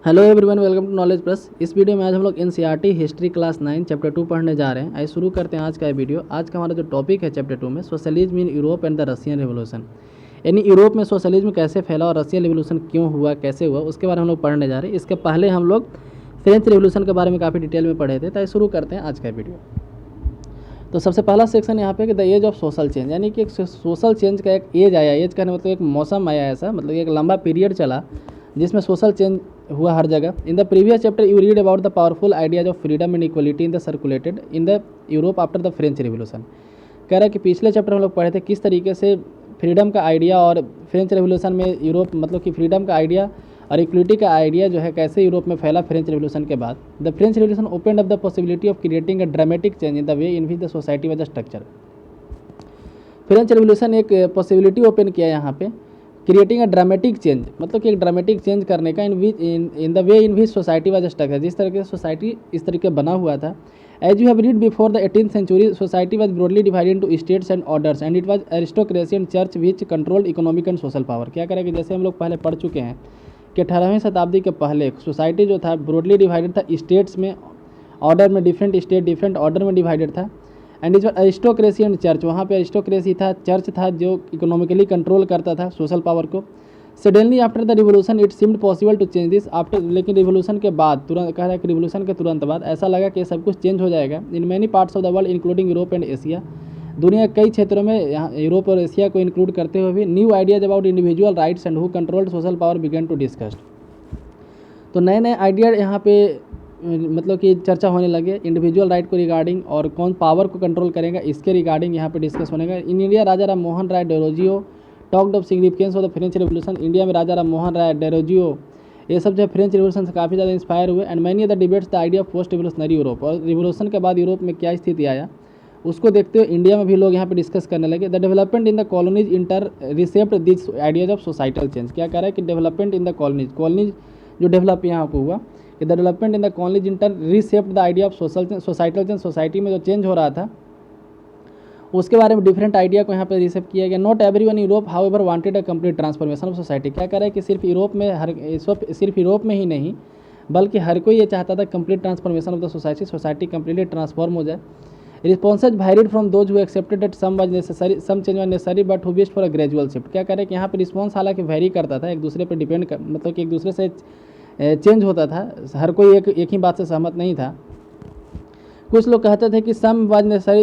Hello everyone, welcome to knowledge plus. इस video में आज हम लोग एनसीईआरटी हिस्ट्री क्लास 9 चैप्टर 2 पढ़ने जा रहे हैं। आइए शुरू करते हैं आज का वीडियो। आज का हमारा जो टॉपिक है चैप्टर 2 में socialism in Europe and the Russian revolution, यानी यूरोप में सोशलिज्म कैसे फैला और रशियन रिवोल्यूशन क्यों हुआ, कैसे हुआ, उसके बारे में हम लोग पढ़ने जा रहे हैं। इसके पहले हम लोग फ्रेंच रिवोल्यूशन के बारे में काफ़ी डिटेल में पढ़े थे। तो आइए शुरू करते हैं आज का वीडियो। तो सबसे पहला सेक्शन यहाँ पे कि the age of social change, यानी कि एक सोशल चेंज का एक एज आया। एज कहने मतलब एक मौसम आया ऐसा, मतलब एक लंबा पीरियड चला जिसमें सोशल चेंज हुआ हर जगह। In the previous chapter you read about the powerful ideas of freedom and equality in the circulated in the Europe after the French revolution. कह रहा है कि पिछले चैप्टर हम लोग पढ़े थे किस तरीके से फ्रीडम का आइडिया और फ्रेंच रिवोल्यूशन में यूरोप, मतलब कि फ्रीडम का आइडिया और इक्वलिटी का आइडिया जो है कैसे यूरोप में फैला फ्रेंच रिवोल्यूशन के बाद। The French revolution opened up the possibility of creating a dramatic change in the way in which the society was structure. French revolution एक पॉसिबिलिटी ओपन किया यहाँ पे, क्रिएटिंग अ ड्रामेटिक चेंज, मतलब कि एक dramatic change करने का in the way in which society was structure, जिस तरह से सोसाइटी इस तरीके बना हुआ था। As you have read before the 18th century society was broadly divided into states and orders and it was aristocracy and church which controlled economic and social power. क्या करें कि जैसे हम लोग पहले पढ़ चुके हैं कि 18वीं शताब्दी के पहले सोसाइटी जो था ब्रॉडली डिवाइडेड था, स्टेट्स में, ऑर्डर में, डिफरेंट स्टेट डिफरेंट ऑर्डर में डिवाइडेड था। And is aristocracy and church, वहाँ पे अरिस्टोक्रेसी था, चर्च था जो इकोनॉमिकली कंट्रोल करता था सोशल पावर को। Suddenly after the revolution it seemed possible to change this after, लेकिन रिवोल्यूशन के बाद तुरंत, कह रहा है कि रिवोल्यूशन के तुरंत बाद ऐसा लगा कि सब कुछ चेंज हो जाएगा। In many parts of the world including Europe and Asia, दुनिया के कई क्षेत्रों में, यहाँ यूरोप और एशिया को इंक्लूड करते हुए भी, new ideas about individual rights and who controlled social power began to discussed. तो नए नए आइडिया यहाँ पे मतलब कि चर्चा होने लगे इंडिविजुअल राइट को रिगार्डिंग, और कौन पावर को कंट्रोल करेगा इसके रिगार्डिंग यहाँ पे डिस्कस होने का। In India Raja Ram Mohan Roy Derozio talked of significance of the French revolution. India में राजा राम मोहन राय, डेरोजियो, ये सब जो है फ्रेंच रिवोल्यूशन से काफ़ी ज़्यादा इंस्पायर हुए। And many of the debates the idea of post revolutionary Europe, और रिवोल्यूशन के बाद यूरोप में क्या स्थिति आया उसको देखते हुए इंडिया में भी लोग यहाँ पे डिस्कस करने लगे। The development in the colonies intercept this ideas of societal change. क्या कह रहा है कि डेवलपमेंट इन द कॉलोनीज जो डेवलप यहाँ पे हुआ, the development in the colonies intercept the idea of societal change, society में जो चेंज हो रहा था उसके बारे में डिफरेंट आइडिया को यहाँ पे रिसेप्ट किया गया। Not every one Europe how ever wanted a complete transformation of society. क्या कह रहा है कि सिर्फ यूरोप में सिर्फ यूरोप में ही नहीं बल्कि हर कोई ये चाहता था complete transformation of the society completely transform हो जाए। Responses varied from those who accepted that some was necessary, some change was necessary but who wished for a gradual shift. क्या कह रहे हैं कि यहाँ पे रिस्पॉन्स हालांकि वेरी करता था, एक दूसरे पर डिपेंड कर, मतलब कि एक दूसरे से चेंज होता था, हर कोई एक ही बात से सहमत नहीं था। कुछ लोग कहते थे कि some was necessary,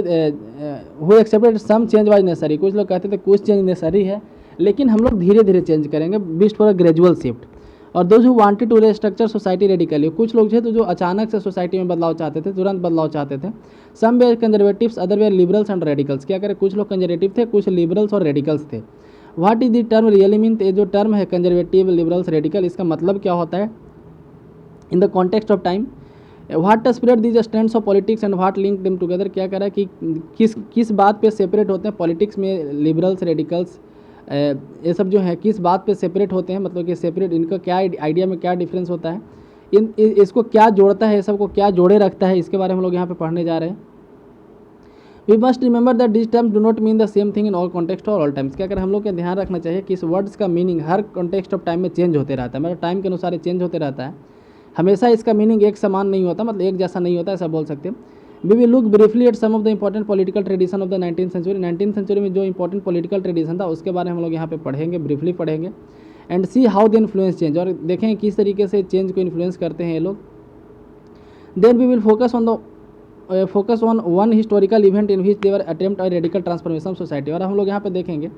who accepted some change was necessary, कुछ लोग कहते थे कुछ चेंज नेसेसरी है लेकिन हम लोग धीरे धीरे चेंज करेंगे, wished for a gradual shift. और those who wanted to restructure society radically, कुछ लोग थे तो जो अचानक से सोसाइटी में बदलाव चाहते थे, तुरंत बदलाव चाहते थे। Some were conservatives, other were liberals and radicals. क्या करें, कुछ लोग कंजर्वेटिव थे, कुछ लिबरल्स और रेडिकल्स थे। What is the term really mean, ये जो टर्म है कंजर्वेटिव, लिबरल्स, रेडिकल, इसका मतलब क्या होता है in the context of time. What spread these stands of politics and what link them together. क्या कह रहा है कि किस बात पे सेपरेट होते हैं पॉलिटिक्स में लिबरल्स, रेडिकल्स, ये सब जो है किस बात पे सेपरेट होते हैं, मतलब कि सेपरेट, इनका क्या आइडिया में क्या डिफरेंस होता है, इसको क्या जोड़ता है, ये सबको क्या जोड़े रखता है, इसके बारे में हम लोग यहाँ पे पढ़ने जा रहे हैं। We must remember that this terms do not mean the same thing in all context or all times. क्या कर हम लोग का ध्यान रखना चाहिए कि इस वर्ड्स का meaning her context of time में चेंज होते रहता है, मतलब टाइम के अनुसार चेंज होते रहता है, हमेशा इसका मीनिंग एक समान नहीं होता, मतलब एक जैसा नहीं होता, ऐसा बोल सकते हैं। We will look briefly at some of the important political tradition of the 19th century. 19th century में जो इंपॉर्टेंट पॉलिटिकल ट्रेडिशन था उसके बारे में हम लोग यहाँ पे पढ़ेंगे, ब्रीफली पढ़ेंगे। And see how the influence change, और देखें किस तरीके से चेंज को इन्फ्लुएंस करते हैं ये लोग। Then we will focus on one historical event in which their attempt or radical transformation society. और हम लोग यहाँ पे देखेंगे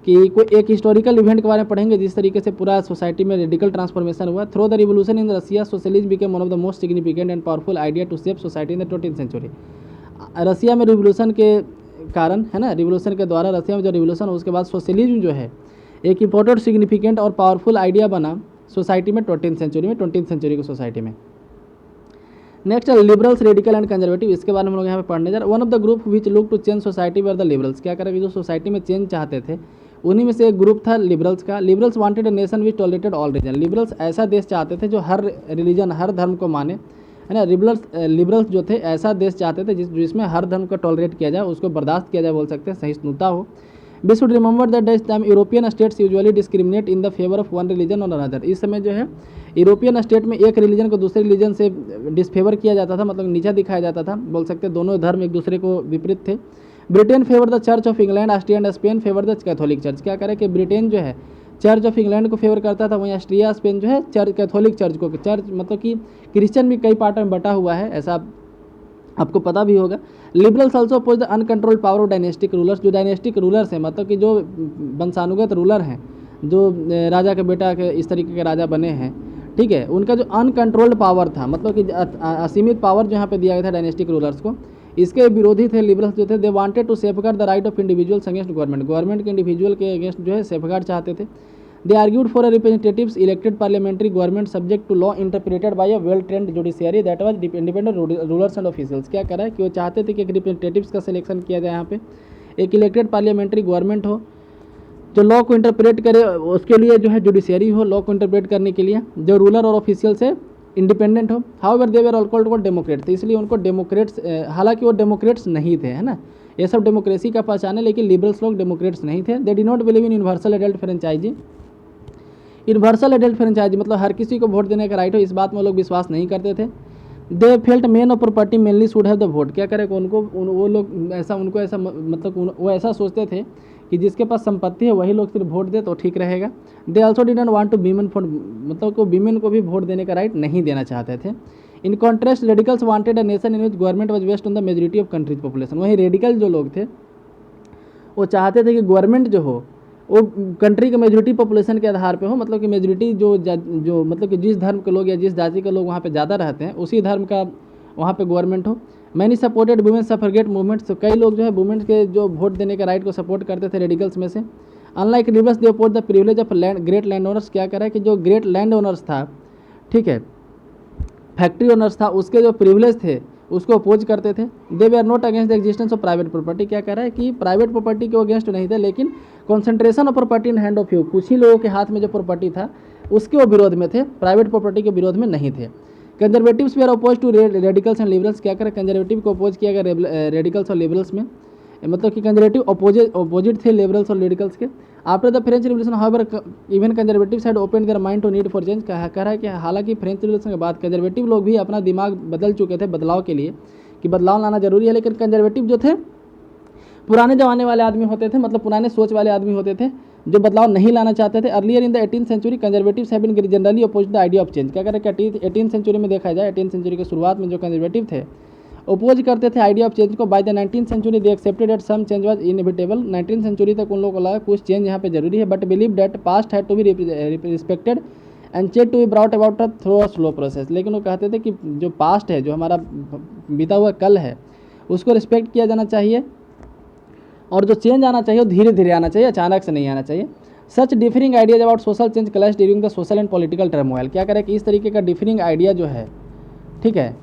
कि कोई एक हिस्टोरिकल इवेंट के बारे में पढ़ेंगे जिस तरीके से पूरा सोसाइटी में रेडिकल ट्रांसफॉर्मेशन हुआ। Through the revolution in Russia socialism became one of the most significant and powerful idea to shape society in the 20th century. Russia में रिवोल्यूशन के कारण, है ना, रिवोल्यूशन के द्वारा रसिया में जो रिवोल्यूशन उसके बाद सोशलिज्म जो है एक इंपॉर्टेंट, सिग्निफिकेंट और पावरफुल आइडिया बना सोसाइटी में 20th सेंचुरी में, 20th सेंचुरी की सोसाइटी में। नेक्स्ट है लिबरल्स, रेडिकल एंड कंजर्वेटिव, इसके बारे में हम लोग यहाँ पे पढ़ने जा रहे हैं। One of the group which look to change society were the liberals. क्या करेंगे, जो सोसाइटी में चेंज चाहते थे उन्हीं में से एक ग्रुप था लिबरल्स का। Liberals wanted a nation which tolerated all religion. Liberals ऐसा देश चाहते थे जो हर रिलीजन, हर धर्म को माने, है ना। लिबरल्स जो थे ऐसा देश चाहते थे जिसमें हर धर्म को टॉलरेट किया जाए, उसको बर्दाश्त किया जाए, बोल सकते हैं, सहिष्णुता हो। We should remember that this time European states usually discriminate in the favour of one religion or another. इस समय जो है यूरोपियन स्टेट में एक रिलीजन को दूसरे रिलीजन से डिसफेवर किया जाता था, मतलब नीचा दिखाया जाता था, बोल सकते दोनों धर्म एक दूसरे को विपरीत थे। Britain favour the church of England, Austria and Spain favour the Catholic church. क्या करे कि ब्रिटेन जो है चर्च ऑफ इंग्लैंड को फेवर करता था, वहीं ऑस्ट्रिया स्पेन जो है चर्च कैथोलिक चर्च को, चर्च मतलब कि क्रिश्चियन भी कई पार्ट में बटा हुआ है, ऐसा आपको पता भी होगा। Liberals also oppose the uncontrolled power of dynastic rulers. जो डायनेस्टिक रूलर्स हैं, मतलब कि जो वंशानुगत रूलर हैं, जो राजा के बेटा के इस तरीके के राजा बने हैं, ठीक है, उनका जो अनकंट्रोल्ड पावर था, मतलब कि असीमित पावर जो यहाँ पे दिया गया था डायनेस्टिक रूलर्स को, इसके विरोधी थे लिबरल्स जो थे। They wanted to safeguard the right of individuals against government के इंडिविजुअल के अगेंस्ट जो है सेफगार्ड चाहते थे। They argued for a representatives elected parliamentary government subject to law interpreted by a well trained judiciary that was independent rulers and officials. क्या करा है कि वो चाहते थे कि एक रिप्रेजेंटेटिव्स का सिलेक्शन किया जाए, यहाँ पे एक इलेक्टेड पार्लियामेंट्री गवर्नमेंट हो जो लॉ को इंटरप्रेट करे, उसके लिए जो है जुडिशियरी हो लॉ को इंटरप्रेट करने के लिए, जो रूलर और ऑफिशियल से इंडिपेंडेंट हो। However they were all called Democrat, इसलिए उनको डेमोक्रेट्स, हालांकि वो डेमोक्रेट्स नहीं थे, है ना, ये सब डेमोक्रेसी का पहचान है, लेकिन लिबरल्स लोग डेमोक्रेट्स नहीं थे। They did not believe in universal adult franchise. Universal adult franchise मतलब हर किसी को वोट देने का राइट हो, इस बात में लोग विश्वास नहीं करते थे। They felt main of property mainly should have the vote. क्या करें उनको वो लोग ऐसा, उनको ऐसा मतलब वो ऐसा सोचते थे कि जिसके पास संपत्ति है वही लोग सिर्फ वोट दे तो ठीक रहेगा। They also didn't want to women for, मतलब को वीमेन को भी वोट देने का राइट नहीं देना चाहते थे। In contrast radicals wanted a nation in which government was based on the majority of countries population. वहीं रेडिकल जो लोग थे वो चाहते थे कि गवर्नमेंट जो हो वो कंट्री के मेजोरिटी पॉपुलेशन के आधार पे हो, मतलब कि मेजोरिटी जो मतलब कि जिस धर्म के लोग या जिस जाति के लोग वहाँ पे ज़्यादा रहते हैं उसी धर्म का वहाँ पे गवर्नमेंट हो। मैनी सपोर्टेड वुमेन सफरगेट मूवमेंट्स, तो कई लोग जो है वुमेन के जो वोट देने के राइट को सपोर्ट करते थे रेडिकल्स में से। Unlike liberals they oppose the privilege of land great land owners. क्या करा है कि जो ग्रेट लैंड ओनर्स था, ठीक है, फैक्ट्री ओनर्स था, उसके जो प्रिविलेज थे उसको अपोज करते थे। They were are not against the existence of private property. क्या कह रहा है कि प्राइवेट प्रॉपर्टी के अगेंस्ट नहीं थे, लेकिन concentration of property in hand of you, कुछ ही लोगों के हाथ में जो प्रॉपर्टी था उसके वो विरोध में थे, प्राइवेट प्रॉपर्टी के विरोध में नहीं थे। Conservatives were oppose to radicals and liberals. क्या करें, कंजर्वेटिव को अपोज किया गया रेडिकल्स और लिबरल्स में, मतलब कि कंजर्वेटिव अपोजिट थे लिबरल्स और रेडिकल्स के। After the French revolution however even conservatives had open their mind to need for change. कह रहा है कि हालांकि फ्रेंच रिवोल्यूशन के बाद कंजर्वेटिव लोग भी अपना दिमाग बदल चुके थे बदलाव के लिए, कि बदलाव लाना जरूरी है, लेकिन कंजर्वेटिव जो थे पुराने जमाने वाले आदमी होते थे, मतलब पुराने सोच वाले आदमी होते थे जो बदलाव नहीं लाना चाहते थे। Earlier in the 18th century conservatives have been generally oppose the idea of change. क्या करें कि 18th सेंचुरी में देखा जाए, 18th सेंचुरी के शुरुआत में जो कंजर्वेटिव थे अपोज करते थे आइडिया ऑफ चेंज को। By the 19th century they accepted that some change was inevitable. 19th century तक उन लोगों को लगा कुछ चेंज यहाँ पे जरूरी है, but believe that past had to be respected and change to be brought about through a slow process. लेकिन वो कहते थे कि जो पास्ट है, जो हमारा बीता हुआ कल है, उसको रिस्पेक्ट किया जाना चाहिए और जो चेंज आना चाहिए वो धीरे धीरे आना चाहिए, अचानक से नहीं आना चाहिए। Such differing ideas about social change clash during the social and political turmoil. क्या करें कि इस तरीके का डिफरिंग आइडिया जो है, ठीक है,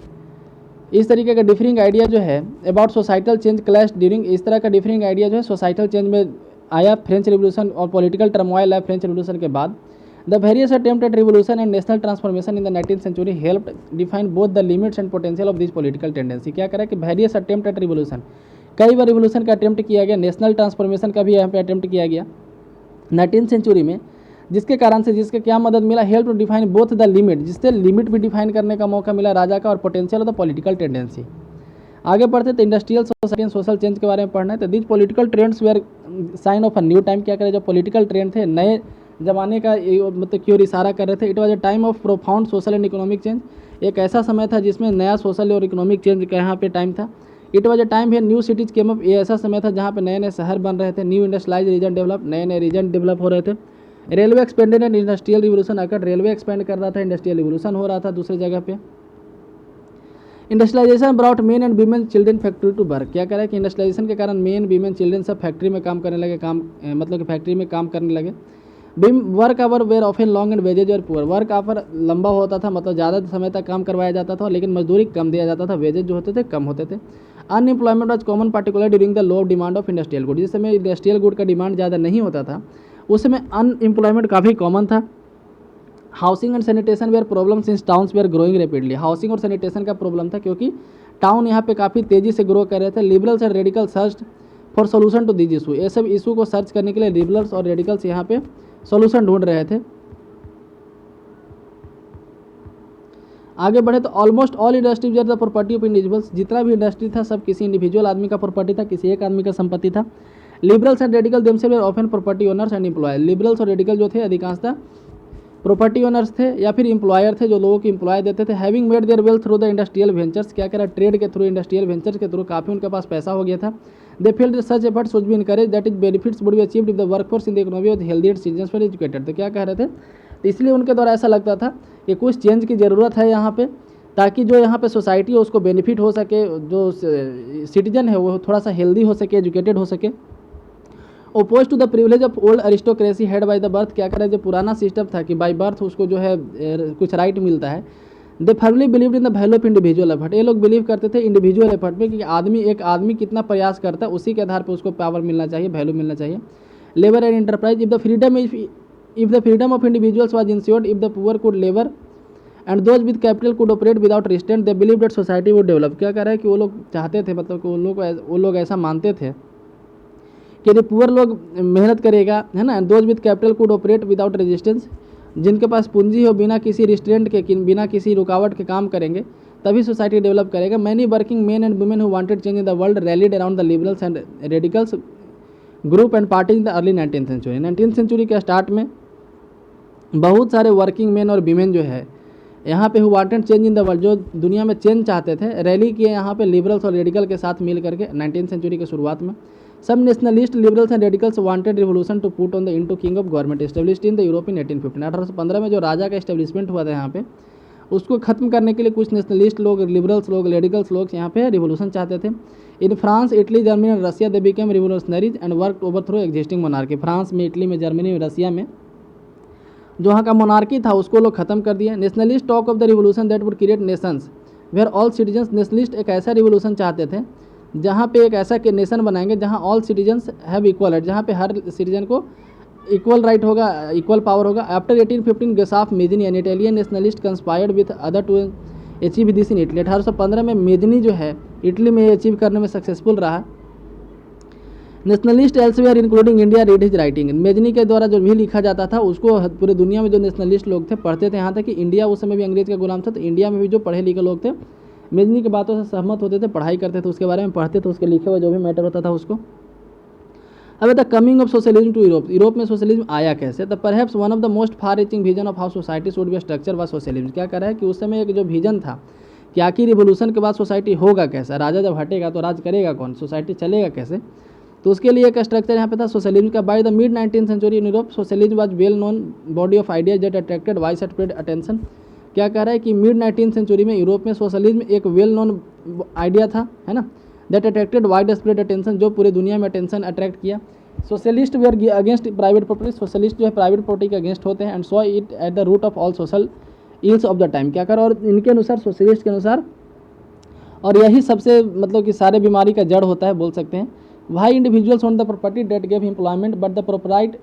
इस तरीके का डिफरिंग आइडिया जो है about societal change clash during, इस तरह का डिफरिंग आइडिया जो है सोसाइटल चेंज में आया फ्रेंच रिवोल्यूशन और पॉलिटिकल टर्मोइल आया फ्रेंच रिवोल्यूशन के बाद। The various attempt at revolution and national transformation in the 19th century help define both the limits and potential of this political tendency. क्या करें कि various attempt at revolution, कई बार revolution का attempt किया गया, national transformation का भी यहाँ पे अटेम्प्ट किया गया 19th सेंचुरी में, जिसके कारण से जिसके क्या मदद मिला, help to define both the limit, जिससे लिमिट भी डिफाइन करने का मौका मिला राजा का, और potential of the political tendency. आगे बढ़ते तो industrial society and social change के बारे में पढ़ना है। तो this political trends were sign of a new time. क्या करें, जो पॉलिटिकल ट्रेंड थे नए जमाने का मतलब की ओर इशारा कर रहे थे। It was a time of profound social and economic change. एक ऐसा समय था जिसमें नया सोशल और इकोनॉमिक चेंज का यहाँ पे टाइम था। इट वॉज अ टाइम है न्यू सिटीज केम अप। ये ऐसा समय था जहाँ पे नए नए शहर बन रहे थे, न्यू इंडस्ट्रियलाइज रीजन डेवलप, नए नए रीजन डेवलप हो रहे थे। Railway expanded and industrial revolution occur, railway expand कर रहा था, इंडस्ट्रियल रिवोल्यूशन हो रहा था दूसरी जगह पे। Industrialisation brought men and women children factory to work. क्या करें कि इंडस्ट्रियलाइजेशन के कारण मेन वीमेन चिल्ड्रन सब फैक्ट्री में काम करने लगे, मतलब कि फैक्ट्री में काम करने लगे। Work hour were often long and wages और पुअर। वर्क आवर लंबा होता था, मतलब ज़्यादा समय तक काम करवाया जाता था, लेकिन मजदूरी कम दिया जाता था, वेजेज जो होते थे कम होते थे। Unemployment was common particular during the low demand of industrial good. जिस समय इंडस्ट्रियल गुड का डिमांड ज़्यादा नहीं होता था उस समय अनएम्प्लॉयमेंट काफ़ी कॉमन था। Housing and sanitation were problem since towns were growing rapidly. Housing और सैनिटेशन का प्रॉब्लम था क्योंकि टाउन यहाँ पे काफ़ी तेज़ी से ग्रो कर रहे थे। Liberals and radical search for solution to this issue. ये सब इशू को सर्च करने के लिए लिबरल्स और रेडिकल्स यहाँ पे सोल्यूशन ढूंढ रहे थे। आगे बढ़े तो almost all industries are the property of individuals. जितना भी इंडस्ट्री था सब किसी इंडिविजुअल आदमी का प्रॉपर्टी था, किसी एक आदमी का संपत्ति था। Liberals and radical themselves were often property owners and employ. Liberals और रेडिकल जो थे अधिकांशतः प्रॉपर्टी ओनर्स थे या फिर एम्प्लॉयर थे जो लोगों को एम्प्लॉय देते थे। Having made their wealth through the industrial ventures. क्या कह रहा है, ट्रेड के थ्रू, इंडस्ट्रियल वेंचर्स के थ्रू काफ़ी उनके पास पैसा हो गया था। They felt such efforts should be encourage that is benefits would be achieved if the workforce in the economy of healthy citizens were educated. तो क्या कह रहे थे, इसलिए उनके द्वारा ऐसा लगता था कि कुछ चेंज की ज़रूरत है यहाँ पे, ताकि जो यहाँ पे सोसाइटी है उसको बेनिफिट हो सके, जो सिटीजन है वो थोड़ा सा हेल्दी हो सके, एजुकेटेड हो सके। Oppose to the privilege of old aristocracy head by the birth. क्या करें, जो पुराना सिस्टम था कि बाय बर्थ उसको जो है कुछ राइट मिलता है। They firmly believe in the value of individual effort. ये लोग बिलीव करते थे इंडिविजुअल एफर्ट में कि एक आदमी कितना प्रयास करता है उसी के आधार पर उसको पावर मिलना चाहिए, वैल्यू मिलना चाहिए। Labour and enterprise. If the freedom of individuals was insured, if the poor could labour and those with capital could operate without restraint, they believe that society would develop. क्या कह रहा है कि वो लोग चाहते थे, मतलब कि वो लोग ऐसा मानते थे कि यदि पुअर लोग मेहनत करेगा, है ना, those with capital could operate without resistance, जिनके पास पूंजी हो बिना किसी रिस्ट्रेंट के, बिना किसी रुकावट के काम करेंगे, तभी सोसाइटी डेवलप करेगा। Many working man and women who wanted change in the world rallied around the liberals and radicals group and party in the early 19th century. 19th century के स्टार्ट में बहुत सारे वर्किंग मैन और women जो है यहाँ पे who wanted change in the world, जो दुनिया में चेंज चाहते थे, रैली किए यहाँ पे लिबरल्स और रेडिकल के साथ मिल करके 19th सेंचुरी के शुरुआत में। सब nationalist liberals and radicals wanted revolution to put on the into king of government established in the Europe in 1815। 1815 में जो राजा का एस्टेब्लिशमेंट हुआ था यहाँ पे, उसको खत्म करने के लिए कुछ नेशनलिस्ट लोग, लिबरल्स लोग, रेडिकल्स लोग यहाँ पे रिवोल्यूशन चाहते थे। In France, Italy, Germany and Russia they became revolutionaries and work overthrow existing monarchy. France में, इटली में, जर्मनी में, रसिया में जो वहाँ का मोनार्की था उसको लोग खत्म कर दिया। Nationalist talk of the revolution that would create nations where all citizens. Nationalist एक ऐसा रिवोल्यूशन चाहते थे जहाँ पे एक ऐसा नेशन बनाएंगे जहाँ all citizens have equal right, जहाँ पे हर सिटीजन को इक्वल राइट होगा, इक्वल पावर होगा। After 1815 Giuseppe Mazzini an Italian nationalist conspired with other to achieve this in Italy. 1815 में मेजनी जो है इटली में अचीव करने में सक्सेसफुल रहा। Nationalist elsewhere including India read his writing. Mazzini के द्वारा जो भी लिखा जाता था उसको पूरे दुनिया में जो नेशनलिस्ट लोग थे पढ़ते थे। यहाँ तक कि इंडिया उस समय भी अंग्रेज का गुलाम था, तो इंडिया में भी जो पढ़े लिखे लोग थे मेजनी की बातों से सहमत होते थे, पढ़ाई करते थे, उसके बारे में पढ़ते थे, उसके लिखे हुए जो भी मैटर होता था उसको। अब the coming of socialism to Europe. Europe में सोशलिज्म आया कैसे? The perhaps one of the most far reaching vision of how society should be structure was socialism. क्या कर रहा है कि उस समय एक जो विजन था कि आखिर रिवोल्यूशन के बाद सोसाइटी होगा कैसा, राजा जब हटेगा तो राज करेगा कौन, सोसाइटी चलेगा कैसे, तो उसके लिए एक स्ट्रक्चर यहाँ पे था सोशलिज्म का। By the mid 19th century in Europe socialism was well known body of ideas that attracted wide spread attention. क्या कह रहा है कि मिड 19th सेंचुरी में यूरोप में सोशलिज्म एक वेल नोन आइडिया था, है ना, that attracted wide spread attention, जो पूरी दुनिया में अटेंशन अट्रैक्ट किया। Socialist were against private property. Socialist जो है प्राइवेट प्रॉपर्टी के अगेंस्ट होते हैं and saw it at the root of all social ills of the time. क्या कर, और इनके अनुसार, सोशलिस्ट के अनुसार, और यही सबसे मतलब कि सारे बीमारी का जड़ होता है बोल सकते हैं। Why individuals own the property that gave employment but the proprietor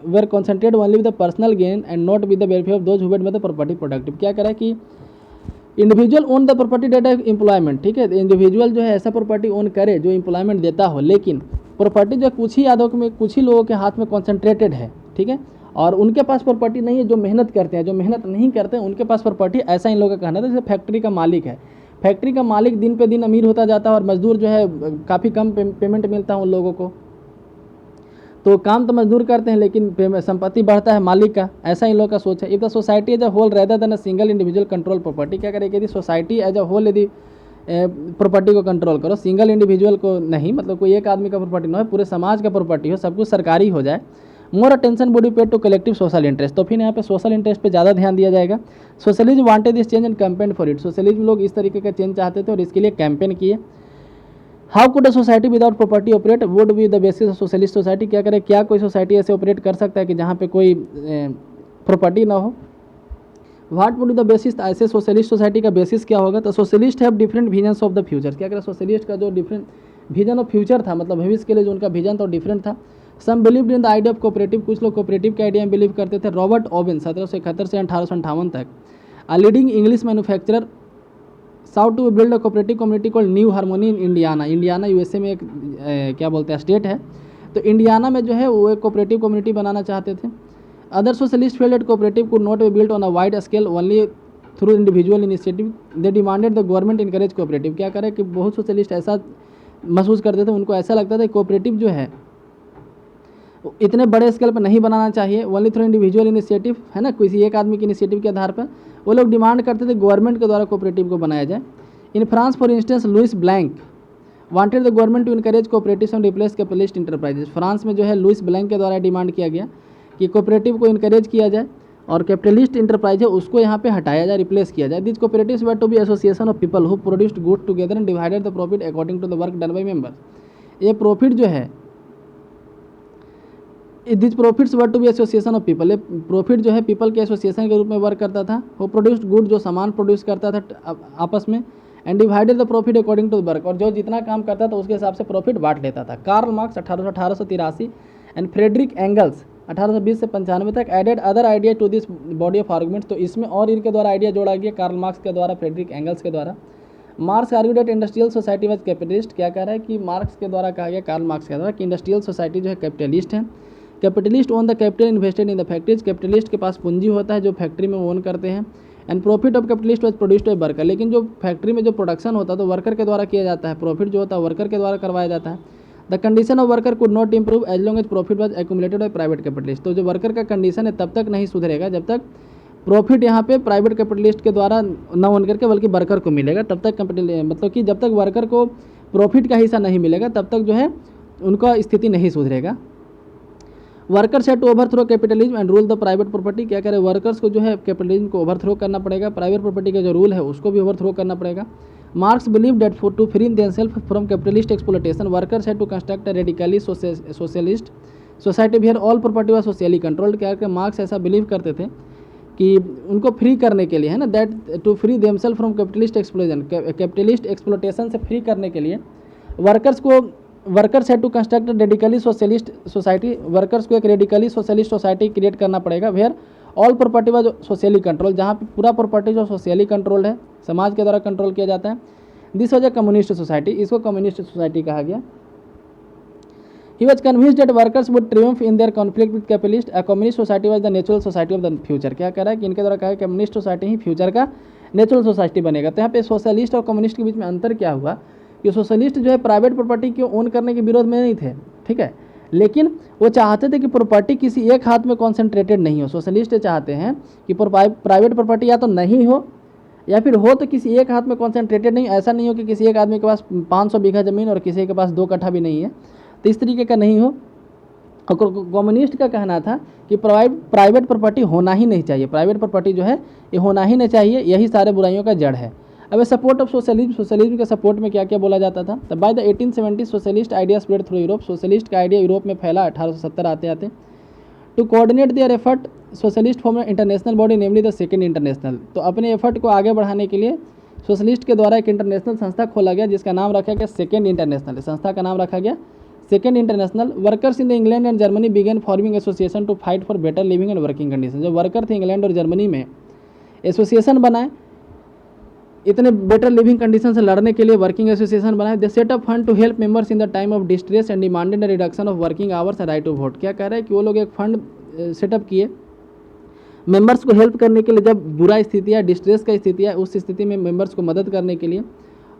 were concentrate only with the personal gain and not with the welfare of those who made the property productive. क्या करें कि individual own the property that employment, ठीक है, individual जो है ऐसा property own करे जो एम्प्लॉयमेंट देता हो, लेकिन प्रॉपर्टी जो कुछ ही यादों में, कुछ ही लोगों के हाथ में कॉन्सेंट्रेटेड है, ठीक है, और उनके पास प्रॉपर्टी नहीं है जो मेहनत करते हैं। जो मेहनत नहीं करते हैं उनके पास प्रॉपर्टी, ऐसा इन लोगों का कहना था। जैसे फैक्ट्री का मालिक है, फैक्ट्री का मालिक दिन पे दिन अमीर होता जाता है और मजदूर जो है काफ़ी कम पेमेंट मिलता है उन लोगों को, तो काम तो मजदूर करते हैं लेकिन संपत्ति बढ़ता है मालिक का, ऐसा इन लोगों का सोच है। If the society as a whole rather than a single individual control property. क्या करेगी यदि सोसाइटी एज अ होल यदि प्रॉपर्टी को कंट्रोल करो, सिंगल इंडिविजुअल को नहीं, मतलब कोई एक आदमी का प्रॉपर्टी ना हो, पूरे समाज का प्रॉपर्टी हो, सब कुछ सरकारी हो जाए, more attention would be paid to collective social interest, तो फिर यहाँ पे सोशल इंटरेस्ट पे ज़्यादा ध्यान दिया जाएगा। Socialism wanted this change and campaign for it. Socialism लोग इस तरीके का चेंज चाहते थे और इसके लिए कैंपेन किए। How could a society without property operate would be the basis of socialist society. क्या करे, क्या कोई सोसाइटी ऐसे ऑपरेट कर सकता है कि जहाँ पे कोई प्रॉपर्टी ना हो। व्हाट वुड द बेसिस, ऐसे सोशलिस्ट सोसाइटी का बेसिस क्या होगा? तो socialist have different visions of the future. क्या करें, सोशलिस्ट का जो डिफरेंट विजन ऑफ फ्यूचर था, मतलब भविष्य के लिए जो उनका विजन था डिफरेंट था। Some believed in the idea of cooperative, कुछ लोग कोऑपरेटिव के आइडिया में बिलीव करते थे। रॉबर्ट ओवेन 1771 से 1858 तक, a leading English manufacturer sought to build a cooperative community called New Harmony in Indiana. Indiana USA में एक क्या बोलते हैं स्टेट है, तो इंडियाना में जो है वो एक कोऑपरेटिव कम्युनिटी बनाना चाहते थे। Other socialist failed that cooperative could not be built on a wide scale only through individual initiative, they demanded the government encourage cooperative. क्या करें कि बहुत सोशलिस्ट ऐसा महसूस करते थे, उनको ऐसा लगता था कोऑपरेटिव जो है इतने बड़े स्केल पर नहीं बनाना चाहिए, ओनली थ्रू इंडिविजुअल इनिशिएटिव, है ना, किसी एक आदमी के इनिशिएटिव के आधार पर वो लोग डिमांड करते थे गवर्नमेंट के द्वारा कोऑपरेटिव को बनाया जाए। In France for instance Louis Blanc wanted the government to encourage cooperative and replace capitalist enterprises. France में जो है लुइस ब्लैंक के द्वारा डिमांड किया गया कि कोऑपरेटिव को इनकरेज किया जाए और कैपिटलिस्ट इंटरप्राइज है उसको यहाँ पे हटाया जाए, रिप्लेस किया जाए। This cooperatives were to be association of people who produced goods together and divided the profit according to the work done by members. ये प्रॉफिट जो है, this profits were to be association of people, ये profit जो है people के association के रूप में वर्क करता था। वो प्रोड्यूस्ड गुड, जो सामान प्रोड्यूस करता था आपस में, and divided the profit according to the work, और जो जितना काम करता था उसके हिसाब से प्रॉफिट बांट लेता था। Karl Marx 1883 and Friedrich Engels 1820 से 95 तक added other idea to this body of arguments. तो इसमें और इनके द्वारा आइडिया जोड़ा गया, कार्ल मार्क्स के द्वारा, फ्रेडरिक एंगल्स के द्वारा। Marks argued that industrial society was capitalist. क्या कह रहा है कि मार्क्स के द्वारा कहा गया, कार्ल मार्क्स के द्वारा, कि इंडस्ट्रियल सोसाइटी जो है कैपिटलिस्ट है। Capitalist own the capital invested in the factories, capitalist के पास पूंजी होता है जो फैक्ट्री में ओन करते हैं। And profit of capitalist was produced by worker, लेकिन जो फैक्ट्री में जो प्रोडक्शन होता है तो वर्कर के द्वारा किया जाता है, प्रॉफिट जो होता है वर्कर के द्वारा करवाया जाता है। The condition of worker could not improve as long as profit was accumulated by private capitalist. तो जो वर्कर का कंडीशन है तब तक नहीं सुधरेगा जब तक प्रॉफिट यहाँ पे प्राइवेट कैपिटलिस्ट के द्वारा न बन करके बल्कि वर्कर को मिलेगा, तब तक कैपिटल, मतलब कि जब तक वर्कर को प्रॉफिट का हिस्सा नहीं मिलेगा तब तक जो है उनका स्थिति नहीं सुधरेगा। Workers had to overthrow capitalism and rule the private property. क्या करें, वर्कर्स को जो है कैपिटलिज्म को ओवरथ्रो करना पड़ेगा, प्राइवेट प्रॉपर्टी का जो रूल है उसको भी ओवरथ्रो करना पड़ेगा। Marx believe that for to free themself from capitalist exploitation workers had to construct a radically socialist society where all property was socially controlled. क्या करके मार्क्स ऐसा बिलीव करते थे कि उनको फ्री करने के लिए, है ना, that to free themself from capitalist explosion, capitalist exploitation से फ्री करने के लिए workers had to construct radically socialist society, workers को एक रेडिकली सोशलिस्ट सोसाइटी क्रिएट करना पड़ेगा where all property was socially control, जहाँ पे पूरा प्रॉपर्टी जो सोशली कंट्रोल्ड है, समाज के द्वारा कंट्रोल किया जाता है। This was a communist society, इसको कम्युनिस्ट सोसाइटी कहा गया। He was convinced that workers would Triumph in their conflict with capitalist, a communist society was the natural society of the future. क्या कह रहा है कि इनके द्वारा कहा है कम्युनिस्ट सोसाइटी ही फ्यूचर का नेचुरल सोसाइटी बनेगा। तो यहाँ पे सोशलिस्ट और कम्युनिस्ट के बीच में अंतर क्या हुआ कि सोशलिस्ट जो है प्राइवेट प्रॉपर्टी को ओन करने के विरोध में नहीं थे, ठीक है, लेकिन वो चाहते थे कि प्रॉपर्टी किसी एक हाथ में कॉन्सेंट्रेटेड नहीं हो। सोशलिस्ट चाहते हैं कि प्राइवेट प्रॉपर्टी या तो नहीं हो या फिर हो तो किसी एक हाथ में कॉन्सेंट्रेटेड नहीं, ऐसा नहीं हो कि किसी एक आदमी के पास 500 बीघा ज़मीन और किसी के पास 2 कट्ठा भी नहीं है, तो इस तरीके का नहीं हो। और कम्युनिस्ट का कहना था कि प्राइवेट प्रॉपर्टी होना ही नहीं चाहिए, प्राइवेट प्रॉपर्टी जो है ये होना ही नहीं चाहिए, यही सारे बुराइयों का जड़ है। अब सपोर्ट ऑफ सोशलिज्म, सोशलिज्म के सपोर्ट में क्या क्या बोला जाता था। तब by the 1870 socialist idea spread through Europe, socialist का आइडिया यूरोप में फैला 1870 आते आते। To coordinate their effort socialist form international body namely the second international, तो अपने एफर्ट को आगे बढ़ाने के लिए सोशलिस्ट के द्वारा एक इंटरनेशनल संस्था खोला गया जिसका नाम रखा गया सेकेंड इंटरनेशनल। संस्था का नाम रखा गया second international. Workers in the England and Germany began forming association to fight for better living and working condition. जो वर्कर थे इंग्लैंड और जर्मनी में एसोसिएशन बनाए इतने बेटर लिविंग कंडीशन से लड़ने के लिए, वर्किंग एसोसिएशन बनाए। They set up fund to help members in the time of distress and demanded reduction of working hours and right to vote. क्या कह रहे हैं कि वो लोग एक फंड सेटअप किए मेंबर्स को हेल्प करने के लिए, जब बुरा स्थिति है, डिस्ट्रेस का स्थिति है, उस स्थिति में मेंबर्स को मदद करने के लिए।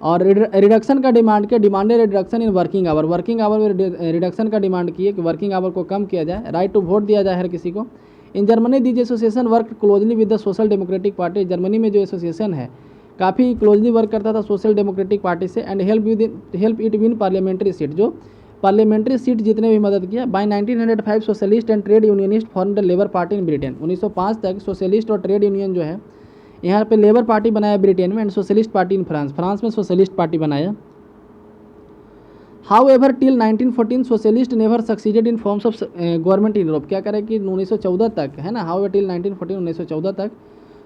और रिडक्शन का डिमांड किया, demanded reduction in working hour, working hour में रिडक्शन का डिमांड किए कि वर्किंग आवर को कम किया जाए, राइट टू वोट दिया जाए हर किसी को। In Germany this association work closely with the social democratic party, Germany में जो एसोसिएशन है काफ़ी क्लोजली वर्क करता था सोशल डेमोक्रेटिक पार्टी से। And help it win parliamentary seat, जो पार्लियामेंट्री सीट जितने भी मदद किया। By 1905 socialist and trade unionist form the labour party in Britain, 1905 तक सोशलिस्ट और ट्रेड यूनियन जो है यहाँ पे लेबर पार्टी बनाया ब्रिटेन में, and socialist party in France, France में सोशलिस्ट पार्टी बनाया। How ever till 1914 socialist never succeeded in forms of government in Europe. क्या करें कि 1914 तक, है ना, हाउ एवर टिल 1914 1914 तक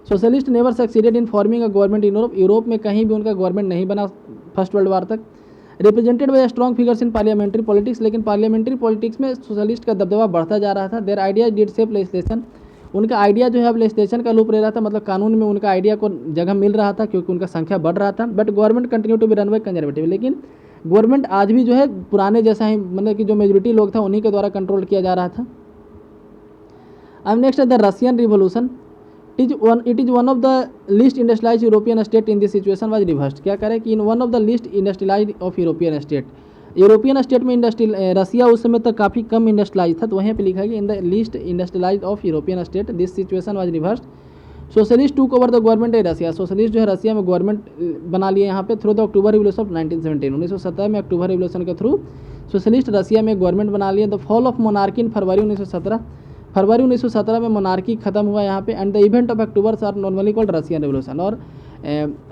socialist never succeeded in forming a government in Europe, Europe में कहीं भी उनका गवर्नमेंट नहीं बना फर्स्ट वर्ल्ड वार तक। Represented by strong figures in parliamentary politics, लेकिन पार्लियामेंट्री पॉलिटिक्स में सोशलिस्ट का दबदबा बढ़ता जा रहा था। Their idea did shape legislation, उनका आइडिया जो है अब लेजिस्लेशन का रूप ले रहा था, मतलब कानून में उनका आइडिया को जगह मिल रहा था क्योंकि उनका संख्या बढ़ रहा था। But government continue to be run by conservative, लेकिन गवर्नमेंट आज भी जो है पुराने जैसा ही, मतलब कि जो मेजोरिटी लोग था उन्हीं के द्वारा कंट्रोल किया जा रहा था। अब नेक्स्ट है the Russian revolution. It is one of the least industrialise European state in this situation was reversed. क्या करें कि in one of the least industrialise of European state, European state में इंडस्ट्रियल, रसिया उस समय तक काफ़ी कम इंडस्ट्रियलाइज था, तो वहीं पे लिखा है कि in the least industrialise of European state this situation was reversed. Socialist took over the government in Russia, socialist जो है रसिया में गवर्नमेंट बना लिए यहाँ पे through the October revolution of 1917, 1917 में अक्टूबर रिवोल्यूशन के थ्रू सोशलिस्ट रसिया में गवर्नमेंट बना लिए। The fall of monarchy in February 1917, February 1917 में मोनार्की खत्म हुआ यहाँ पे। And the event of October are normally called Russian revolution, और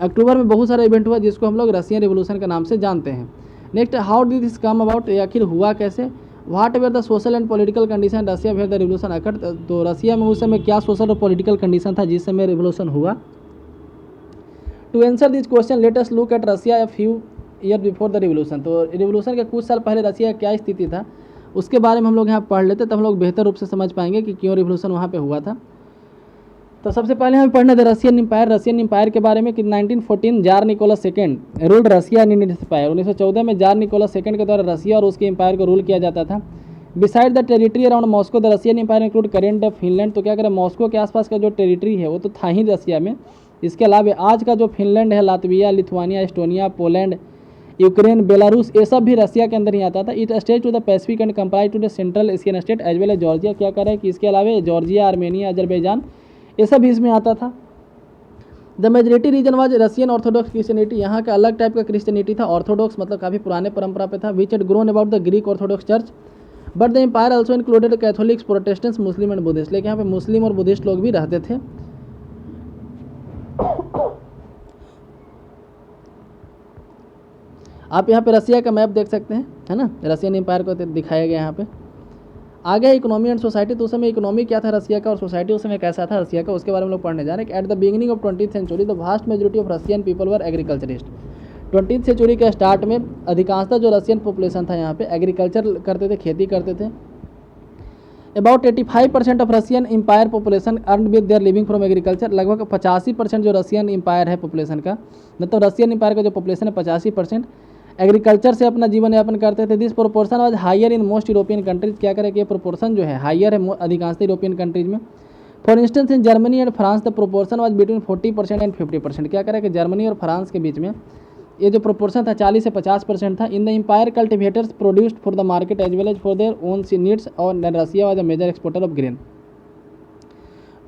अक्टूबर में बहुत सारा इवेंट हुआ जिसको हम लोग रसियन रिवोल्यूशन के नाम से जानते हैं। Next, how did this come about, आखिर हुआ कैसे। Whatever the social and political condition Russia where the revolution occurred, तो रसिया में उस समय क्या सोशल और पॉलिटिकल कंडीशन था जिस समय रिवोल्यूशन हुआ। To answer this question let us look at Russia a few year before the revolution, तो रिवोल्यूशन के कुछ साल पहले रसिया का क्या स्थिति था उसके बारे में हम लोग यहाँ पढ़ लेते, तब हम लोग बेहतर रूप से समझ पाएंगे कि क्यों रिवोल्यूशन वहाँ पे हुआ था। तो सबसे पहले हमें पढ़ना था रशियन एम्पायर, रशियन एम्पायर के बारे में कि 1914 जार निकोलस सेकेंड रूल्ड रसिया इन एम्पायर, 1914 में जार निकोलस सेकेंड के द्वारा रसिया और उसके एम्पायर को रूल किया जाता था। Beside the territory around Moscow the Russian empire include current Finland, तो क्या करें मॉस्को के आसपास का जो टेरिटरी है वो तो था ही रसिया में, इसके अलावा आज का जो फिनलैंड है, Latvia, Lithuania, Estonia, Poland, Ukraine, Belarus, ये सब भी रसिया के अंदर ही आता था। It stage to the Pacific and comply to the central Asian state as well as Georgia, क्या करें कि इसके अलावा जॉर्जिया, आर्मेनिया, अजरबैजान, ये सब इसमें आता था। The majority region was Russian Orthodox Christianity, यहाँ का अलग टाइप का क्रिश्चियनिटी था, ऑर्थोडॉक्स मतलब काफ़ी पुराने परंपरा पे था, which had grown about the Greek Orthodox Church, but the empire also included Catholics, Protestants, Muslim and Buddhist, लेकिन यहाँ पे मुस्लिम और बुद्धिस्ट लोग भी रहते थे। आप यहाँ पे रसिया का मैप देख सकते हैं, है ना, रशियन एम्पायर को दिखाया गया यहाँ पे। आगे इकोनॉमी एंड सोसाइटी, तो उस समय इकोनॉमी क्या था रसिया का और सोसाइटी उस समय कैसा था रसिया का, उसके बारे में लोग पढ़ने जा रहे हैं। At the beginning of 20th century the vast majority of Russian people were agriculturist, 20th century के स्टार्ट में अधिकांशतः जो रशियन पॉपुलेशन था यहाँ पे एग्रीकल्चर करते थे, खेती करते थे। About 85% of Russian empire population earn with their living from agriculture, लगभग 85% जो रशियन एम्पायर है पॉपुलेशन का, मतलब रशियन एम्पायर का जो पॉपुलेशन है 85% एग्रीकल्चर से अपना जीवन यापन करते थे। This proportion was higher in most European countries, क्या करें कि ये प्रोपोर्शन जो है हायर है अधिकांश यूरोपियन कंट्रीज में। For instance in Germany and France the proportion was between 40% and 50%, क्या करें कि जर्मनी और फ्रांस के बीच में ये जो प्रोपोर्शन था 40 से 50% था। In the empire cultivators produced for the market as well as for their own needs, और Russia was a major exporter of grain.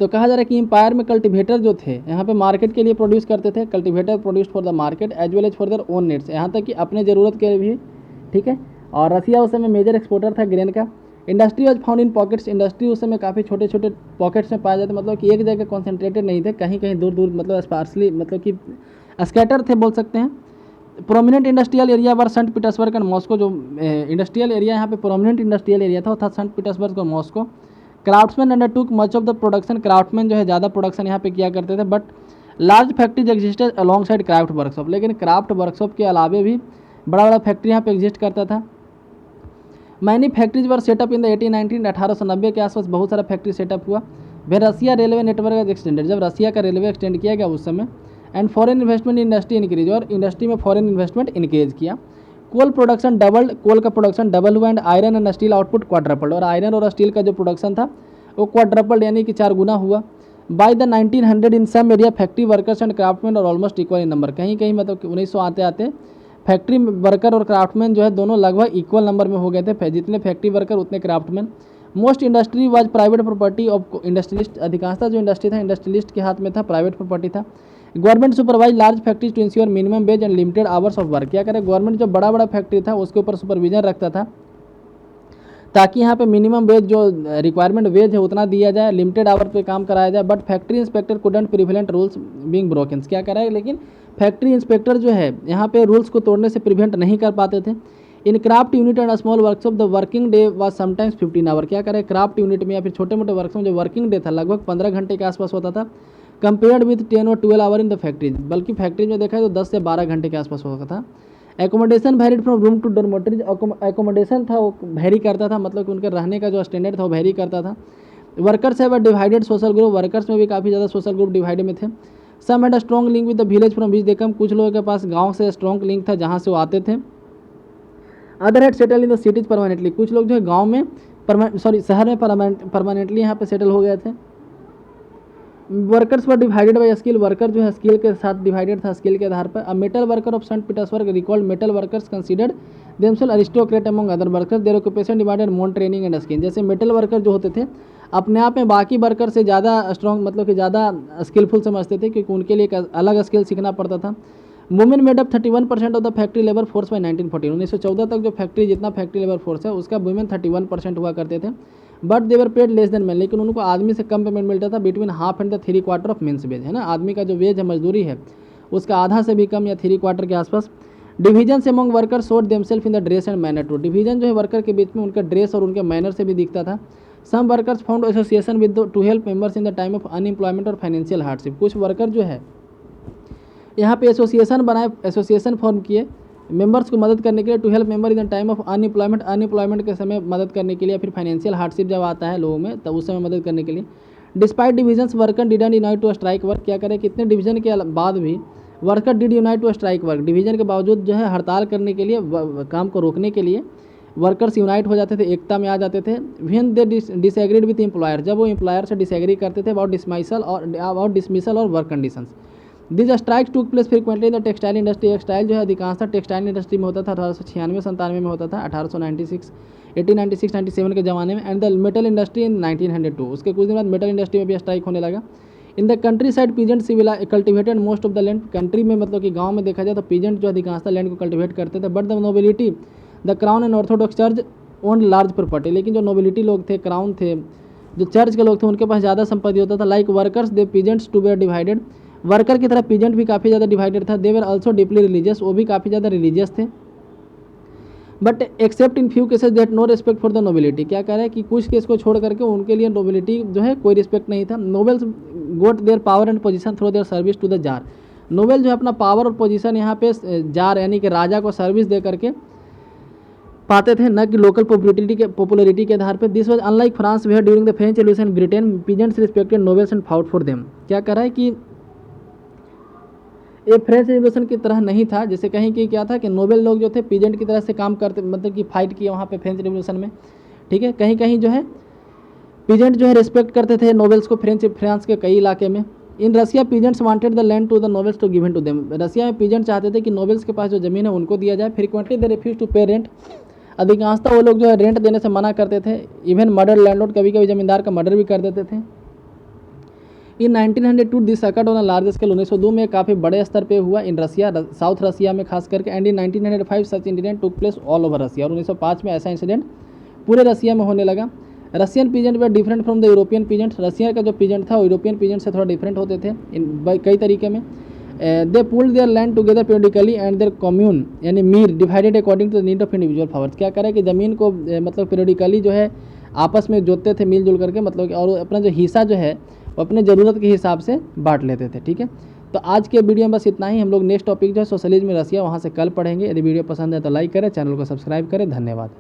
तो कहा जा रहा है कि एम्पायर में कल्टिवेटर जो थे यहाँ पे मार्केट के लिए प्रोड्यूस करते थे, cultivator produced for the market as well as for their own needs, यहाँ तक कि अपने ज़रूरत के लिए भी, ठीक है। और रसिया उस समय मेजर एक्सपोर्टर था ग्रेन का। Industry was found in pockets, industry उस समय काफ़ी छोटे छोटे पॉकेट्स में पाए जाते, मतलब कि एक जगह कॉन्सेंट्रेटेड नहीं थे, कहीं कहीं दूर दूर, मतलब स्पार्सली, मतलब कि स्कैटर थे बोल सकते हैं। Prominent industrial area were Saint Petersburg and Moscow, जो इंडस्ट्रियल एरिया यहाँ पे प्रोमिनेंट इंडस्ट्रियल एरिया था वो था सेंट पीटर्सबर्ग और Moscow. Craftsman undertook much of the production, craftsman जो है ज़्यादा प्रोडक्शन यहाँ पे किया करते थे। But large factories existed alongside craft workshop, लेकिन क्राफ्ट वर्कशॉप के अलावे भी बड़ा बड़ा फैक्ट्री यहाँ पे एग्जिस्ट करता था। Many factories were set up in the 1890, 1890 के आसपास बहुत सारा फैक्ट्री सेटअप हुआ। वे रसिया रेलवे नेटवर्क एक्सटेंडेड, जब रसिया का रेलवे एक्सटेंड किया गया उस समय। And foreign investment industry increase, और इंडस्ट्री में फॉरेन इन्वेस्टमेंट इंक्रीज किया। कोल प्रोडक्शन डबल्ड, कोल का प्रोडक्शन डबल हुआ। And iron and steel output quadrupled, और आयरन और स्टील का जो प्रोडक्शन था वो क्वाड्रपल्ड यानी कि 4 गुना हुआ। By the 1900 in some area factory workers and craftsmen और ऑलमोस्ट इक्वल इन नंबर, कहीं कहीं मतलब 1900 आते आते फैक्ट्री वर्कर और क्राफ्टमैन जो है दोनों लगभग इक्वल नंबर में हो गए थे, जितने फैक्ट्री वर्कर उतने craftsman. Most industry was private property of industrialist, अधिकांशतः जो इंडस्ट्री था इंडस्ट्रियलिस्ट के हाथ में था, प्राइवेट प्रॉपर्टी था। Government supervise large factories to ensure minimum wage and limited hours of work, क्या करे गवर्नमेंट जो बड़ा बड़ा फैक्ट्री था उसके ऊपर सुपरविजन रखता था ताकि यहाँ पे मिनिमम वेज जो रिक्वायरमेंट वेज है उतना दिया जाए, लिमिटेड आवर पे काम कराया जाए। But factory inspector couldn't prevent rules being broken, क्या कराए लेकिन फैक्ट्री इंस्पेक्टर जो है यहाँ पे रूल्स को तोड़ने से प्रिवेंट नहीं कर पाते थे। In craft unit and small workshop the working day was sometimes 15 hour, क्या करें क्राफ्ट यूनिट में या फिर छोटे मोटे वर्कशॉप जो वर्किंग डे था लगभग 15 घंटे के आसपास होता था, कंपेयर्ड विद 10 और 12 आवर इन द फैक्ट्रीज, बल्कि फैक्ट्री में देखा तो 10 से 12 घंटे के आसपास होता था। Accommodation varied from room to dormitories, accommodation था वो वेरी करता था, मतलब कि उनके रहने का जो स्टैंडर्ड था वो वेरी करता था। Workers have a divided social group, workers में भी काफ़ी ज़्यादा सोशल ग्रुप डिवाइड में थे। Some had a strong link with the village from which they come, कुछ लोगों के पास गांव से स्ट्रॉन्ग लिंक था जहां से वो आते थे। Other had settle in the cities permanently, कुछ लोग जो है गाँव में शहर में परमानेंटली यहाँ पे सेटल हो गए थे। Workers were divided by skill, worker जो है स्किल के साथ डिवाइडेड था, स्किल के आधार पर। A metal worker of Saint Petersburg recalled metal workers considered themselves aristocrat among other workers, their occupation divided more training and skill. जैसे metal worker जो होते थे अपने आप में बाकी वर्कर से ज़्यादा स्ट्रॉन्ग, मतलब कि ज़्यादा स्किलफुल समझते थे, क्योंकि उनके लिए एक अलग स्किल सीखना पड़ता था। Women made up 31% of the factory labour force by 1914, 1914 तक जो जितना फैक्ट्री लेबर फोर्स है उसका वुमेन 31% हुआ करते थे। But they were paid less than man, लेकिन उनको आदमी से कम पेमेंट मिलता था, between half and the 3/4 of men's wage, है ना। आदमी का जो वेज है, मजदूरी है, उसका आधा से भी कम या 3/4 के आसपास। डिवीजन से among worker showed themself in the dress and manner too, division जो है वर्कर के बीच में उनका ड्रेस और उनके मैनर से भी दिखता था। Some workers found association with to help members in the time of unemployment और फाइनेंशियल हार्डशिप, कुछ वर्कर जो है यहाँ पे एसोसिएशन बनाए, एसोसिएशन फॉर्म किए मेंबर्स को मदद करने के लिए, to help member in the time of unemployment के समय मदद करने के लिए, फिर फाइनेंशियल हार्डशिप जब आता है लोगों में तब उस समय मदद करने के लिए। Despite divisions worker didn't unite to strike work, क्या करें कितने डिवीजन के बाद भी worker did unite to strike work, division के बावजूद जो है हड़ताल करने के लिए, काम को रोकने के लिए वर्कर्स यूनाइट हो जाते थे, एकता में आ जाते थे। When they disagreed with employer, जब वो एम्प्लॉयर से डिसएग्री करते थे अबाउट डिसमिसल और वर्क कंडीशंस। दिस स्ट्राइक टूक place frequently in the textile industry, textile जो है अधिकांशतः टेक्सटाइल इंडस्ट्री में होता था, 1896-97 में होता था, 1896-97 के ज़माने में। And the metal industry in 1902, उसके कुछ दिन बाद मेटल इंडस्ट्री में भी स्ट्राइक होने लगा। In the country side peasant cultivated most of the land, country में मतलब कि गाँव में देखा जाए तो पीजेंट जो अधिकांशतः लैंड को कल्टिवेट करते थे। But the nobility the crown and Orthodox church own large property, लेकिन जो नोबिलिटी लोग थे, क्राउन थे, जो चर्च के लोग थे, उनके पास ज़्यादा संपत्ति होता था। Like workers the peasants too were divided, worker की तरह पीजेंट भी काफ़ी ज़्यादा डिवाइडेड था। They were also deeply religious, वो भी काफ़ी ज़्यादा रिलीजियस थे। But except in few cases that no respect for the nobility, क्या कह रहा है कि कुछ केस को छोड़ करके उनके लिए नोबिलिटी जो है कोई रिस्पेक्ट नहीं था। Nobles got their power and position through their service to the tsar, noble जो है अपना पावर और पोजीशन यहाँ पे जार यानी कि राजा को सर्विस दे करके पाते थे, न कि लोकल पॉपुलरिटी के आधार पे। This was unlike France where during the French revolution Britain peasants respected nobles and fought for them, क्या कह रहा है कि ये फ्रेंच रिवोल्यूशन की तरह नहीं था, जैसे कहीं कि क्या था कि नोबेल लोग जो थे पीजेंट की तरह से काम करते, मतलब कि फाइट किए वहाँ पे फ्रेंच रिवोल्यूशन में, ठीक है। कहीं कहीं जो है पीजेंट जो है रिस्पेक्ट करते थे नोबेल्स को, फ्रांस के कई इलाके में। In Russia peasants wanted the land to the nobles to given to them, Russia में पीजेंट चाहते थे कि नोबेल्स के पास जो ज़मीन है उनको दिया जाए। फ्रीक्वेंटली दे रिफ्यूज टू पे रेंट, अधिकांशतः वो लोग जो है रेंट देने से मना करते थे। इवन मर्डर लैंडलॉर्ड, कभी कभी ज़मींदार का मर्डर भी कर देते थे। इन 1902 this occurred on a large scale, 1902 में काफ़ी बड़े स्तर पे हुआ इन रसिया, साउथ रसिया में खास करके। And in 1905 such incident took place all over Russia, और 1905 में ऐसा इंसिडेंट पूरे रसिया में होने लगा। Russian peasant were different from the European peasant, Russia का जो पीजेंट था वो यूरोपियन पीजेंट से थोड़ा डिफरेंट होते थे कई तरीके में। They pulled their land together periodically and their commune यानी mir divided according to the need of individual farmers, क्या करें कि ज़मीन को मतलब पीरियडिकली जो है आपस में जोतते थे मिलजुल करके, मतलब और अपना जो हिस्सा जो है वो अपने ज़रूरत के हिसाब से बांट लेते थे, ठीक है। तो आज के वीडियो में बस इतना ही। हम लोग नेक्स्ट टॉपिक जो है सोशलिज्म में रसिया, वहाँ से कल पढ़ेंगे। यदि वीडियो पसंद है तो लाइक करें, चैनल को सब्सक्राइब करें। धन्यवाद।